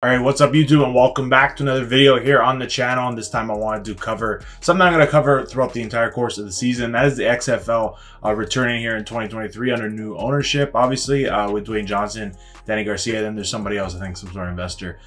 Alright, what's up YouTube, and welcome back to another video here on the channel. And this time I wanted to cover something I'm going to cover throughout the entire course of the season. That is the XFL returning here in 2023 under new ownership, obviously, with Dwayne Johnson, Danny Garcia, then there's somebody else, I think some sort of investor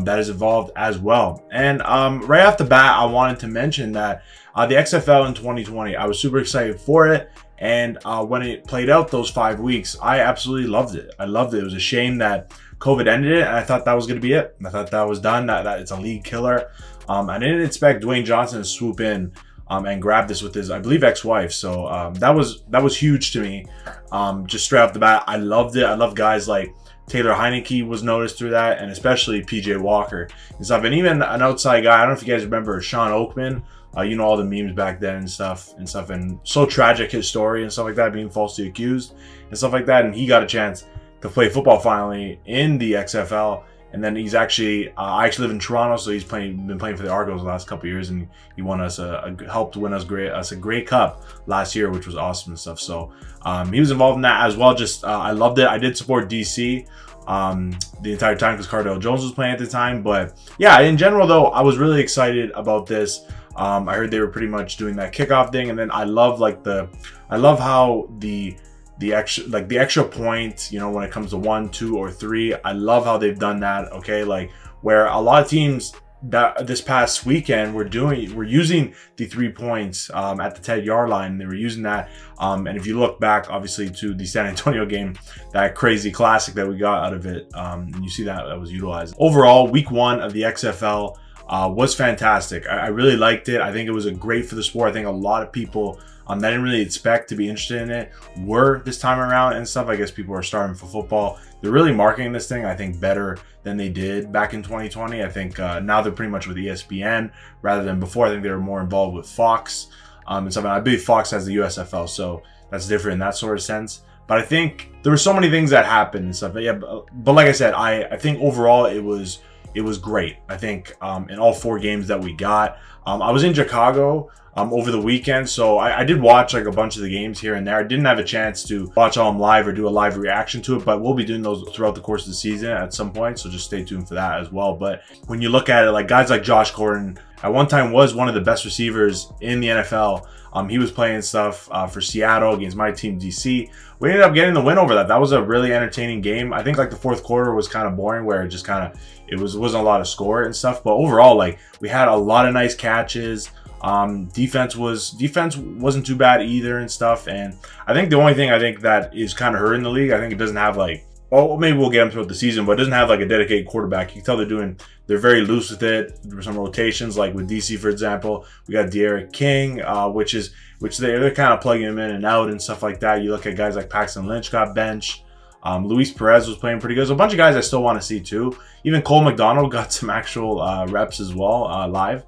that is involved as well. And right off the bat, I wanted to mention that the XFL in 2020, I was super excited for it. And when it played out those 5 weeks, I absolutely loved it. I loved it. It was a shame that COVID ended it, and I thought that was going to be it. I thought that was done, that it's a league killer. I didn't expect Dwayne Johnson to swoop in and grab this with his, I believe, ex-wife. So that was huge to me. Just straight off the bat, I loved it. I love guys like Taylor Heineke was noticed through that, and especially PJ Walker and stuff. And even an outside guy, I don't know if you guys remember Sean Oakman. You know, all the memes back then and stuff, and so tragic his story and stuff like that, being falsely accused and stuff like that. And he got a chance to play football finally in the XFL. And then he's actually, I actually live in Toronto, so he's been playing for the Argos the last couple of years, and he won us helped win us a Grey Cup last year, which was awesome and stuff. So he was involved in that as well. Just I loved it. I did support DC the entire time because Cardale Jones was playing at the time. But yeah, in general though, I was really excited about this. I heard they were pretty much doing that kickoff thing, and then I love how the extra point, you know, when it comes to 1, 2, or 3, I love how they've done that. Okay, like where a lot of teams that this past weekend were using the 3 points at the 10-yard line. They were using that, and if you look back, obviously, to the San Antonio game, that crazy classic that we got out of it, and you see that was utilized. Overall, week 1 of the XFL was fantastic. I really liked it. I think it was great for the sport. I think a lot of people that didn't really expect to be interested in it were this time around and stuff. I guess people are starting for football. They're really marketing this thing, I think, better than they did back in 2020. I think now they're pretty much with ESPN rather than before. I think they were more involved with Fox and stuff. And I believe Fox has the USFL, so that's different in that sort of sense. But I think there were so many things that happened and stuff. But yeah, but like I said, I think overall it was great. I think in all 4 games that we got. I was in Chicago over the weekend, so I did watch like a bunch of the games here and there. I didn't have a chance to watch all of them live or do a live reaction to it, but we'll be doing those throughout the course of the season at some point, so just stay tuned for that as well. But when you look at it, like guys like Josh Gordon, at one time was one of the best receivers in the NFL. He was playing stuff for Seattle against my team, DC. We ended up getting the win over that. That was a really entertaining game. I think like the 4th quarter was kind of boring, where it just kind of, it wasn't a lot of score and stuff. But overall, like we had a lot of nice catches. Defense wasn't too bad either and stuff. And I think the only thing I think that is kind of hurting the league, I think it doesn't have like, well, maybe we'll get them throughout the season, but it doesn't have like a dedicated quarterback. You can tell they're very loose with it. There were some rotations, like with DC, for example. We got De'Aaron King, which they're kind of plugging him in and out and stuff like that. You look at guys like Paxton Lynch got benched. Luis Perez was playing pretty good. So a bunch of guys I still want to see too. Even Cole McDonald got some actual reps as well live.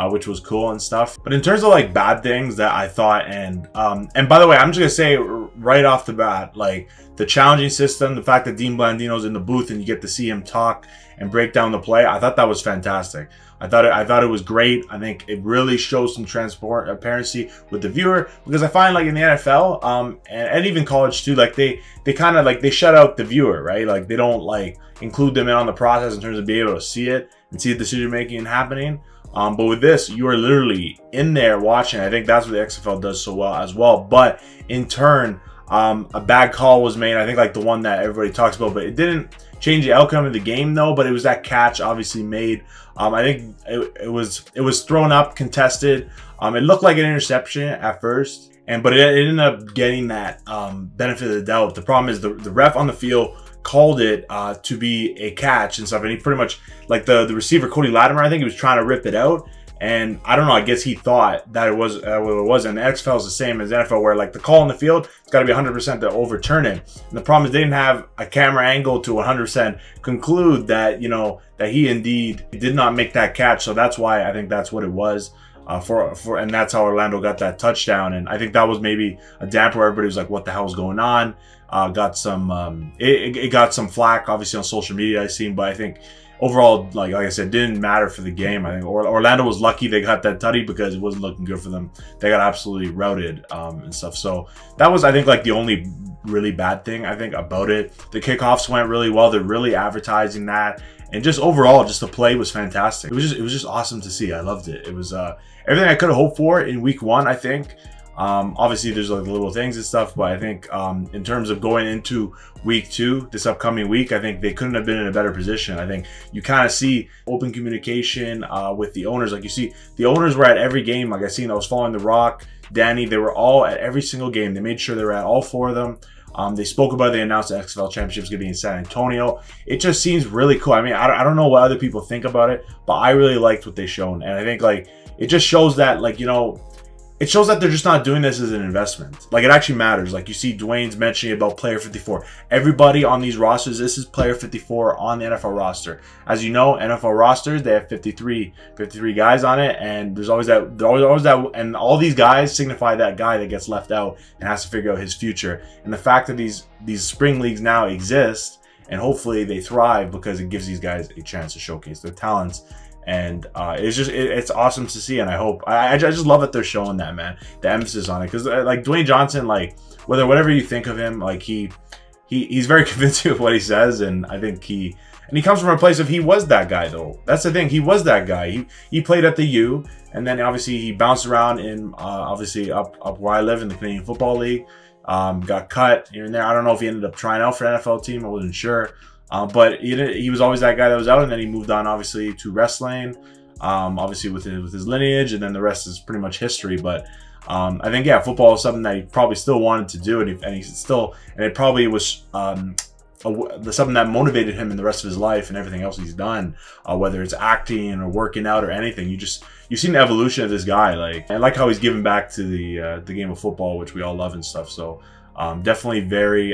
Which was cool and stuff. But in terms of like bad things that I thought, and by the way, I'm just gonna say right off the bat, like the challenging system, the fact that Dean Blandino's in the booth and you get to see him talk and break down the play, I thought that was fantastic. I thought it was great. I think it really shows some transparency with the viewer, because I find like in the NFL and even college too, like they kind of like they shut out the viewer, right? Like they don't like include them in on the process in terms of being able to see it and see the decision making happening. But with this, you are literally in there watching. I think that's what the XFL does so well as well. But in turn, a bad call was made. I think like the one that everybody talks about, but it didn't change the outcome of the game though. But it was that catch obviously made. I think it was thrown up, contested. It looked like an interception at first, but it ended up getting that benefit of the doubt. The problem is the ref on the field called it to be a catch and stuff, and he pretty much, like the receiver Cody Latimer, I think he was trying to rip it out, and I don't know, I guess he thought that it was what it was. And the XFL is the same as NFL, where like the call on the field, it's got to be 100% to overturn it. And the problem is they didn't have a camera angle to 100% conclude that, you know, that he indeed did not make that catch. So that's why I think that's what it was. And that's how Orlando got that touchdown. And I think that was maybe a damper where everybody was like, what the hell is going on? Got some it got some flack obviously on social media, I seen, but I think overall, like I said, didn't matter for the game. I think Orlando was lucky they got that tutty because it wasn't looking good for them. They got absolutely routed and stuff. So that was, I think, like the only really bad thing I think about it. The kickoffs went really well. They're really advertising that, and just overall, just the play was fantastic. It was just awesome to see. I loved it. It was everything I could have hoped for in week 1, I think. Obviously there's like little things and stuff, but I think in terms of going into week 2, this upcoming week, I think they couldn't have been in a better position. I think you kind of see open communication with the owners. Like you see the owners were at every game. Like I was following The Rock, Danny, they were all at every single game. They made sure they were at all 4 of them. They spoke about it. They announced the XFL Championship is going to be in San Antonio. It just seems really cool. I mean, I don't know what other people think about it, but I really liked what they shown. And I think like it just shows that, like, you know, it shows that they're just not doing this as an investment. Like, it actually matters. Like, you see Dwayne's mentioning about Player 54. Everybody on these rosters, this is Player 54 on the NFL roster. As you know, NFL rosters, they have 53 guys on it, and there's always that, and all these guys signify that guy that gets left out and has to figure out his future. And the fact that these spring leagues now exist, and hopefully they thrive because it gives these guys a chance to showcase their talents. And it's awesome to see, and I hope I just love that they're showing that, man, the emphasis on it, because like Dwayne Johnson, like whatever you think of him, like he's very convincing of what he says, and I think he comes from a place of he was that guy though. That's the thing, he was that guy. He played at the U, and then obviously he bounced around in obviously up where I live in the Canadian Football League. Got cut here and there. I don't know if he ended up trying out for an NFL team. I wasn't sure. But he was always that guy that was out, and then he moved on obviously to wrestling, obviously with his lineage, and then the rest is pretty much history. But I think, yeah, football is something that he probably still wanted to do, and it probably was something that motivated him in the rest of his life and everything else he's done, whether it's acting or working out or anything. You've seen the evolution of this guy, like, I like how he's giving back to the game of football, which we all love and stuff. So definitely very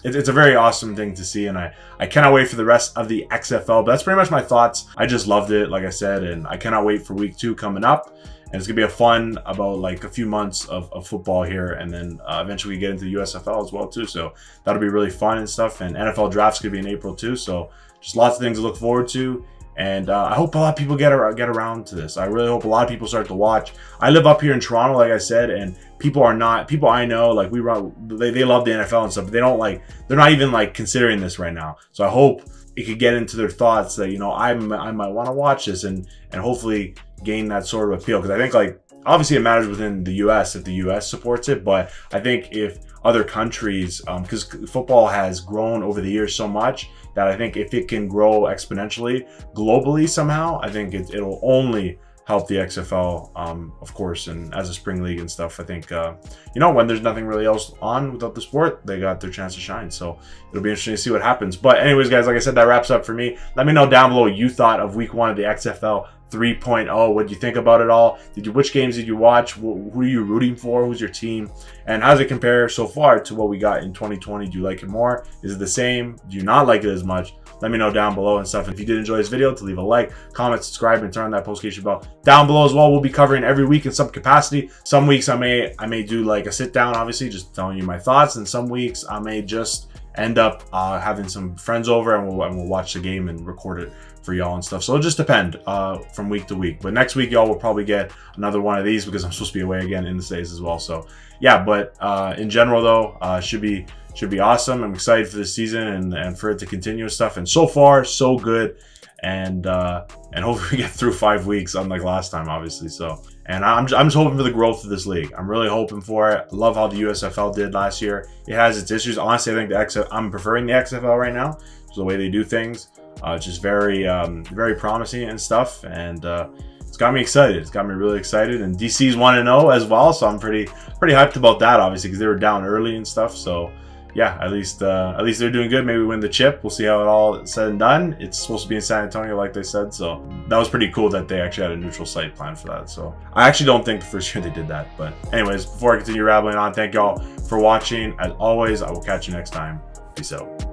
it's a very awesome thing to see, and I cannot wait for the rest of the XFL. But that's pretty much my thoughts. I just loved it, like I said, and I cannot wait for week 2 coming up. And it's gonna be a fun about like a few months of football here, and then eventually we get into the USFL as well too. So that'll be really fun and stuff. And NFL draft's gonna be in April too. So just lots of things to look forward to. And I hope a lot of people get around to this. I really hope a lot of people start to watch. I live up here in Toronto, like I said, and people I know, like they love the NFL and stuff, but they're not even like considering this right now. So I hope it could get into their thoughts that, you know, I might want to watch this and hopefully gain that sort of appeal. Because I think, like, obviously it matters within the US if the US supports it, but I think if other countries, because football has grown over the years so much that I think if it can grow exponentially globally somehow, I think it'll only help the XFL, of course, and as a spring league and stuff. I think, you know, when there's nothing really else on without the sport, they got their chance to shine. So it'll be interesting to see what happens. But anyways, guys, like I said, that wraps up for me. Let me know down below what you thought of week 1 of the XFL 3.0. What did you think about it all? Which games did you watch? Who are you rooting for? Who's your team? And how does it compare so far to what we got in 2020? Do you like it more? Is it the same? Do you not like it as much? Let me know down below and stuff. If you did enjoy this video, to leave a like, comment, subscribe, and turn on that notification bell down below as well. We'll be covering every week in some capacity. Some weeks I may do like a sit down, obviously, just telling you my thoughts, and some weeks I may just end up having some friends over, and we'll watch the game and record it for y'all and stuff. So it'll just depend from week to week. But next week, y'all will probably get another one of these because I'm supposed to be away again in the States as well. So yeah, but in general though, should be awesome. I'm excited for this season and for it to continue and stuff. And so far, so good. And hopefully we get through 5 weeks, unlike last time, obviously. So, and I'm just hoping for the growth of this league. I'm really hoping for it. I love how the USFL did last year. It has its issues. Honestly, I think I'm preferring the XFL right now. It's the way they do things. It's just very promising and stuff. And it's got me excited. It's got me really excited. And DC's 1-0 as well. So I'm pretty hyped about that, obviously, because they were down early and stuff. So yeah, at least they're doing good. Maybe we win the chip. We'll see how it all said and done. It's supposed to be in San Antonio, like they said. So that was pretty cool that they actually had a neutral site plan for that. So I actually don't think the first year they did that. But anyways, before I continue rambling on, thank y'all for watching. As always, I will catch you next time. Peace out.